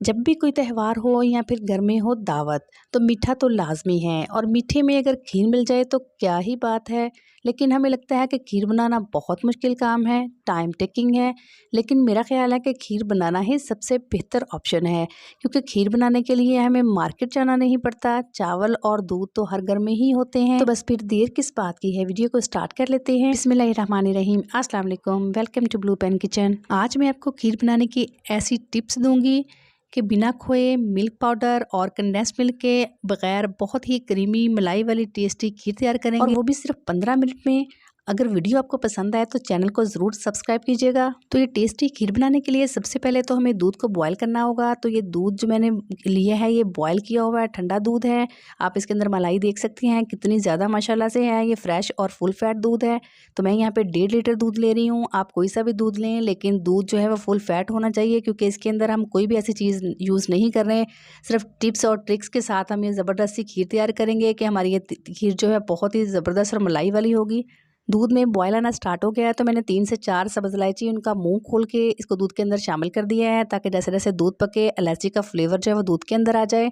जब भी कोई त्यौहार हो या फिर घर में हो दावत तो मीठा तो लाज़मी है और मीठे में अगर खीर मिल जाए तो क्या ही बात है। लेकिन हमें लगता है कि खीर बनाना बहुत मुश्किल काम है, टाइम टेकिंग है। लेकिन मेरा ख़्याल है कि खीर बनाना ही सबसे बेहतर ऑप्शन है, क्योंकि खीर बनाने के लिए हमें मार्केट जाना नहीं पड़ता। चावल और दूध तो हर घर में ही होते हैं, तो बस फिर देर किस बात की है। वीडियो को स्टार्ट कर लेते हैं। बिस्मिल्लाहिर्रहमानिर्रहीम। अस्सलाम वालेकुम, welcome to Blue Pen Kitchen. आज मैं आपको खीर बनाने की ऐसी टिप्स दूंगी कि बिना खोए, मिल्क पाउडर और कंडेंस मिल्क के बगैर बहुत ही क्रीमी मलाई वाली टेस्टी खीर तैयार करेंगे, और वो भी सिर्फ 15 मिनट में। अगर वीडियो आपको पसंद आए तो चैनल को ज़रूर सब्सक्राइब कीजिएगा। तो ये टेस्टी खीर बनाने के लिए सबसे पहले तो हमें दूध को बॉयल करना होगा। तो ये दूध जो मैंने लिया है ये बॉयल किया हुआ है, ठंडा दूध है। आप इसके अंदर मलाई देख सकती हैं कितनी ज़्यादा माशाल्लाह से है। ये फ्रेश और फुल फैट दूध है। तो मैं यहाँ पे 1.5 लीटर दूध ले रही हूँ। आप कोई सा भी दूध लें, लेकिन दूध जो है वो फुल फैट होना चाहिए, क्योंकि इसके अंदर हम कोई भी ऐसी चीज़ यूज़ नहीं कर रहे हैं। सिर्फ टिप्स और ट्रिक्स के साथ हम ये ज़बरदस्त सी खीर तैयार करेंगे कि हमारी ये खीर जो है बहुत ही ज़बरदस्त और मलाई वाली होगी। दूध में बॉयल आना स्टार्ट हो गया है, तो मैंने 3 से 4 सब्ज़ इलायची उनका मुंह खोल के इसको दूध के अंदर शामिल कर दिया है, ताकि जैसे जैसे दूध पके इलायची का फ्लेवर जो है वो दूध के अंदर आ जाए।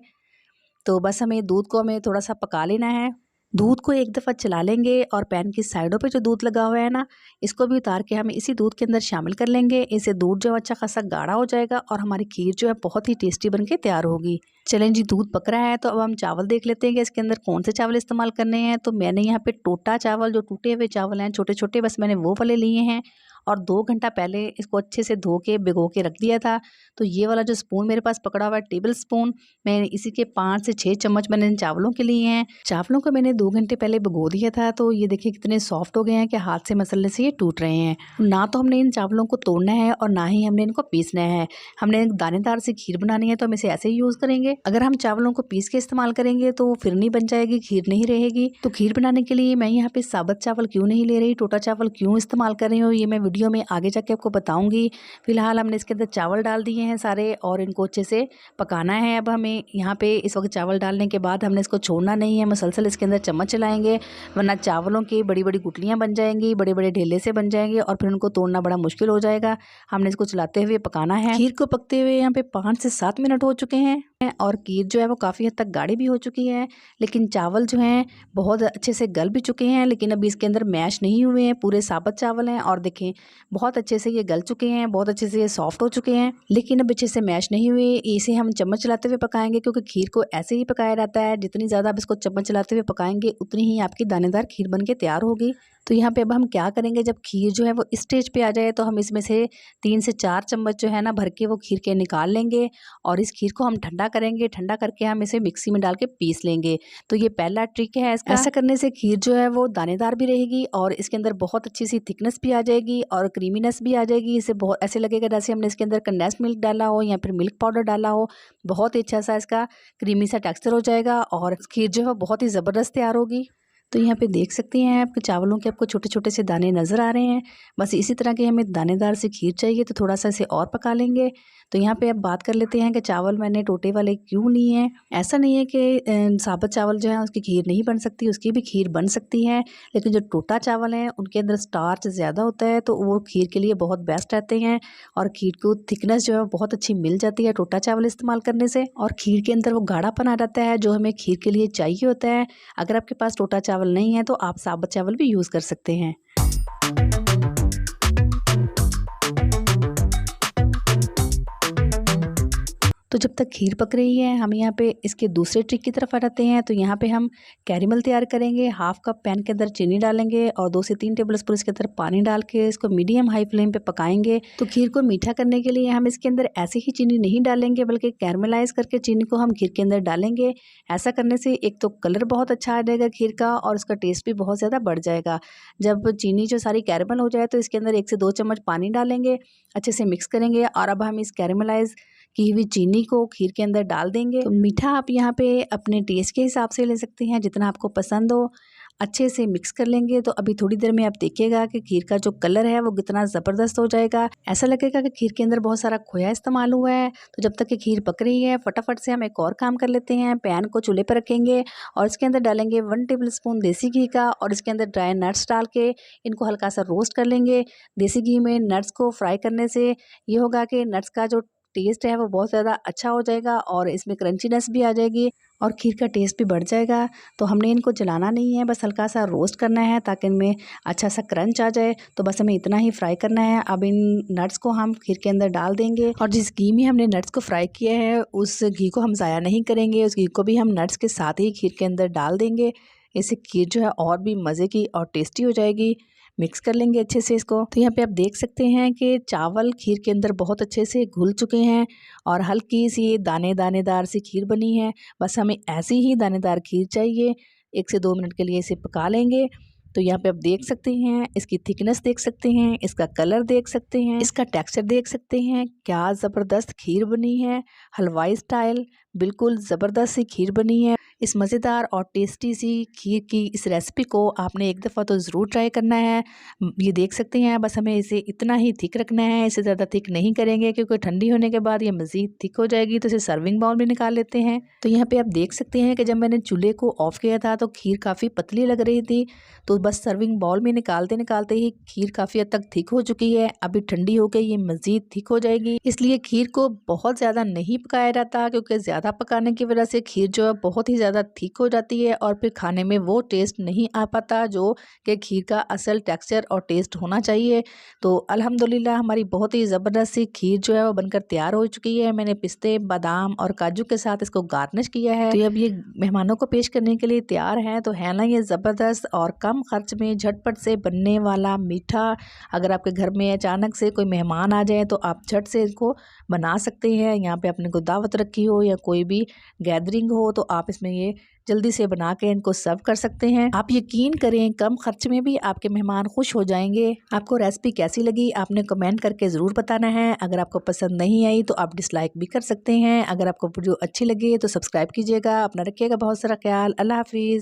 तो बस हमें दूध को थोड़ा सा पका लेना है। दूध को एक दफ़ा चला लेंगे और पैन की साइडों पे जो दूध लगा हुआ है ना, इसको भी उतार के हम इसी दूध के अंदर शामिल कर लेंगे। इससे दूध जो अच्छा खासा गाढ़ा हो जाएगा और हमारी खीर जो है बहुत ही टेस्टी बन के तैयार होगी। चलें जी, दूध पक रहा है तो अब हम चावल देख लेते हैं कि इसके अंदर कौन से चावल इस्तेमाल करने हैं। तो मैंने यहाँ पे टोटा चावल, जो टूटे हुए चावल हैं छोटे छोटे, बस मैंने वो वाले लिए हैं। और 2 घंटा पहले इसको अच्छे से धो के भिगो के रख दिया था। तो ये वाला जो स्पून मेरे पास पकड़ा हुआ है, टेबल स्पून, मैं इसी के 5 से 6 चम्मच मैंने इन चावलों के लिए हैं। चावलों को मैंने 2 घंटे पहले भिगो दिया था। तो ये देखिए कितने सॉफ्ट हो गए हैं कि हाथ से मसलने से ये टूट रहे हैं। ना तो हमने इन चावलों को तोड़ना है और ना ही हमने इनको पीसना है। हमने दानेदार सी खीर बनानी है तो हम इसे ऐसे ही यूज़ करेंगे। अगर हम चावलों को पीस के इस्तेमाल करेंगे तो फिर नहीं बन जाएगी, खीर नहीं रहेगी। तो खीर बनाने के लिए मैं यहाँ पे साबुत चावल क्यों नहीं ले रही, टोटा चावल क्यों इस्तेमाल कर रही हूँ, ये मैं वीडियो में आगे जाके आपको बताऊंगी। फिलहाल हमने इसके अंदर चावल डाल दिए हैं सारे और इनको अच्छे से पकाना है। अब हमें यहाँ पे इस वक्त चावल डालने के बाद हमने इसको छोड़ना नहीं है, मुसलसल इसके अंदर चम्मच चलाएंगे, वरना चावलों की बड़ी बड़ी गुटलियाँ बन जाएंगी, बड़े बड़े ढेले से बन जाएंगे और फिर उनको तोड़ना बड़ा मुश्किल हो जाएगा। हमने इसको चलाते हुए पकाना है। खीर को पकते हुए यहाँ पे 5 से 7 मिनट हो चुके हैं और खीर जो है वो काफ़ी हद तक गाढ़ी भी हो चुकी है, लेकिन चावल जो हैं बहुत अच्छे से गल भी चुके हैं। लेकिन अभी इसके अंदर मैश नहीं हुए हैं, पूरे साबुत चावल हैं और देखें बहुत अच्छे से ये गल चुके हैं, बहुत अच्छे से ये सॉफ्ट हो चुके हैं, लेकिन अब अच्छे से मैश नहीं हुए। इसे हम चम्मच चलाते हुए पकाएंगे, क्योंकि खीर को ऐसे ही पकाया जाता है, जितनी ज़्यादा आप इसको चम्मच चलाते हुए पकाएंगे उतनी ही आपकी दानेदार खीर बन के तैयार होगी। तो यहाँ पे अब हम क्या करेंगे, जब खीर जो है वो इस स्टेज पे आ जाए तो हम इसमें से 3 से 4 चम्मच जो है ना भर के वो खीर के निकाल लेंगे और इस खीर को हम ठंडा करेंगे। ठंडा करके हम इसे मिक्सी में डाल के पीस लेंगे। तो ये पहला ट्रिक है इसका। ऐसा करने से खीर जो है वो दानेदार भी रहेगी और इसके अंदर बहुत अच्छी सी थिकनेस भी आ जाएगी और क्रीमीनेस भी आ जाएगी। इसे बहुत ऐसे लगेगा जैसे हमने इसके अंदर कंडेंस मिल्क डाला हो या फिर मिल्क पाउडर डाला हो। बहुत ही अच्छा सा इसका क्रीमी सा टेक्सचर हो जाएगा और खीर जो है बहुत ही ज़बरदस्त तैयार होगी। तो यहाँ पे देख सकते हैं आप चावलों के आपको छोटे छोटे से दाने नज़र आ रहे हैं। बस इसी तरह के हमें दानेदार से खीर चाहिए, तो थोड़ा सा इसे और पका लेंगे। तो यहाँ पे अब बात कर लेते हैं कि चावल मैंने टोटे वाले क्यों लिए हैं। ऐसा नहीं है कि साबुत चावल जो है उसकी खीर नहीं बन सकती, उसकी भी खीर बन सकती है, लेकिन जो टोटा चावल है उनके अंदर स्टार्च ज़्यादा होता है, तो वो खीर के लिए बहुत बेस्ट रहते हैं और खीर को थिकनेस जो है बहुत अच्छी मिल जाती है टोटा चावल इस्तेमाल करने से, और खीर के अंदर वो गाढ़ापन आ जाता है जो हमें खीर के लिए चाहिए होता है। अगर आपके पास टोटा चावल नहीं है तो आप साबुत चावल भी यूज़ कर सकते हैं। तो जब तक खीर पक रही है हम यहाँ पे इसके दूसरे ट्रिक की तरफ आ जाते हैं। तो यहाँ पे हम कैरेमल तैयार करेंगे। हाफ कप पैन के अंदर चीनी डालेंगे और 2 से 3 टेबल स्पून इसके अंदर पानी डाल के इसको मीडियम हाई फ्लेम पे पकाएंगे। तो खीर को मीठा करने के लिए हम इसके अंदर ऐसे ही चीनी नहीं डालेंगे, बल्कि कैरमलाइज करके चीनी को हम खीर के अंदर डालेंगे। ऐसा करने से एक तो कलर बहुत अच्छा आ जाएगा खीर का और उसका टेस्ट भी बहुत ज़्यादा बढ़ जाएगा। जब चीनी जो सारी कैरेमल हो जाए तो इसके अंदर 1 से 2 चम्मच पानी डालेंगे, अच्छे से मिक्स करेंगे और अब हम इस कैरमलाइज की हुई चीनी को खीर के अंदर डाल देंगे। तो मीठा आप यहाँ पे अपने टेस्ट के हिसाब से ले सकते हैं, जितना आपको पसंद हो। अच्छे से मिक्स कर लेंगे। तो अभी थोड़ी देर में आप देखिएगा कि खीर का जो कलर है वो कितना ज़बरदस्त हो जाएगा। ऐसा लगेगा कि खीर के अंदर बहुत सारा खोया इस्तेमाल हुआ है। तो जब तक कि खीर पक रही है फटाफट से हम एक और काम कर लेते हैं। पैन को चूल्हे पर रखेंगे और इसके अंदर डालेंगे 1 टेबल स्पून देसी घी का और इसके अंदर ड्राई नट्स डाल के इनको हल्का सा रोस्ट कर लेंगे। देसी घी में नट्स को फ्राई करने से ये होगा कि नट्स का जो टेस्ट है वो बहुत ज़्यादा अच्छा हो जाएगा और इसमें क्रंचीनेस भी आ जाएगी और खीर का टेस्ट भी बढ़ जाएगा। तो हमने इनको जलाना नहीं है, बस हल्का सा रोस्ट करना है ताकि इनमें अच्छा सा क्रंच आ जाए। तो बस हमें इतना ही फ्राई करना है। अब इन नट्स को हम खीर के अंदर डाल देंगे और जिस घी में हमने नट्स को फ्राई किया है उस घी को हम ज़ाया नहीं करेंगे, उस घी को भी हम नट्स के साथ ही खीर के अंदर डाल देंगे। इससे खीर जो है और भी मज़े की और टेस्टी हो जाएगी। मिक्स कर लेंगे अच्छे से इसको। तो यहाँ पे आप देख सकते हैं कि चावल खीर के अंदर बहुत अच्छे से घुल चुके हैं और हल्की सी दानेदार सी खीर बनी है। बस हमें ऐसी ही दानेदार खीर चाहिए। 1 से 2 मिनट के लिए इसे पका लेंगे। तो यहाँ पे आप देख सकते हैं, इसकी थिकनेस देख सकते हैं, इसका कलर देख सकते हैं, इसका टेक्सचर देख सकते हैं। क्या ज़बरदस्त खीर बनी है, हलवाई स्टाइल बिल्कुल ज़बरदस्त सी खीर बनी है। इस मज़ेदार और टेस्टी सी खीर की इस रेसिपी को आपने एक दफ़ा तो ज़रूर ट्राई करना है। ये देख सकते हैं, बस हमें इसे इतना ही थिक रखना है, इससे ज़्यादा थिक नहीं करेंगे क्योंकि ठंडी होने के बाद ये मज़ीद थिक हो जाएगी। तो इसे सर्विंग बाउल में निकाल लेते हैं। तो यहाँ पे आप देख सकते हैं कि जब मैंने चूल्हे को ऑफ़ किया था तो खीर काफ़ी पतली लग रही थी। तो बस सर्विंग बाउल में निकालते ही खीर काफ़ी हद तक थिक हो चुकी है। अभी ठंडी हो गई, ये मज़ीद थिक हो जाएगी। इसलिए खीर को बहुत ज़्यादा नहीं पकाया जाता क्योंकि ज़्यादा पकाने की वजह से खीर जो है बहुत ही ज़्यादा थिक हो जाती है और फिर खाने में वो टेस्ट नहीं आ पाता जो कि खीर का असल टेक्सचर और टेस्ट होना चाहिए। तो अल्हम्दुलिल्लाह हमारी बहुत ही ज़बरदस्त सी खीर जो है वो बनकर तैयार हो चुकी है। मैंने पिस्ते, बादाम और काजू के साथ इसको गार्निश किया है। तो अब ये मेहमानों को पेश करने के लिए तैयार है। तो है ना ये ज़बरदस्त और कम खर्च में झटपट से बनने वाला मीठा। अगर आपके घर में अचानक से कोई मेहमान आ जाए तो आप झट से इनको बना सकते हैं। यहाँ पे आपने कोई दावत रखी हो या कोई भी गैदरिंग हो तो आप इसमें ये जल्दी से बना के इनको सर्व कर सकते हैं। आप यकीन करें कम खर्च में भी आपके मेहमान खुश हो जाएंगे। आपको रेसिपी कैसी लगी आपने कमेंट करके ज़रूर बताना है। अगर आपको पसंद नहीं आई तो आप डिसलाइक भी कर सकते हैं। अगर आपको वीडियो अच्छी लगी तो सब्सक्राइब कीजिएगा। अपना रखिएगा बहुत सारा ख्याल। अल्लाह हाफिज़।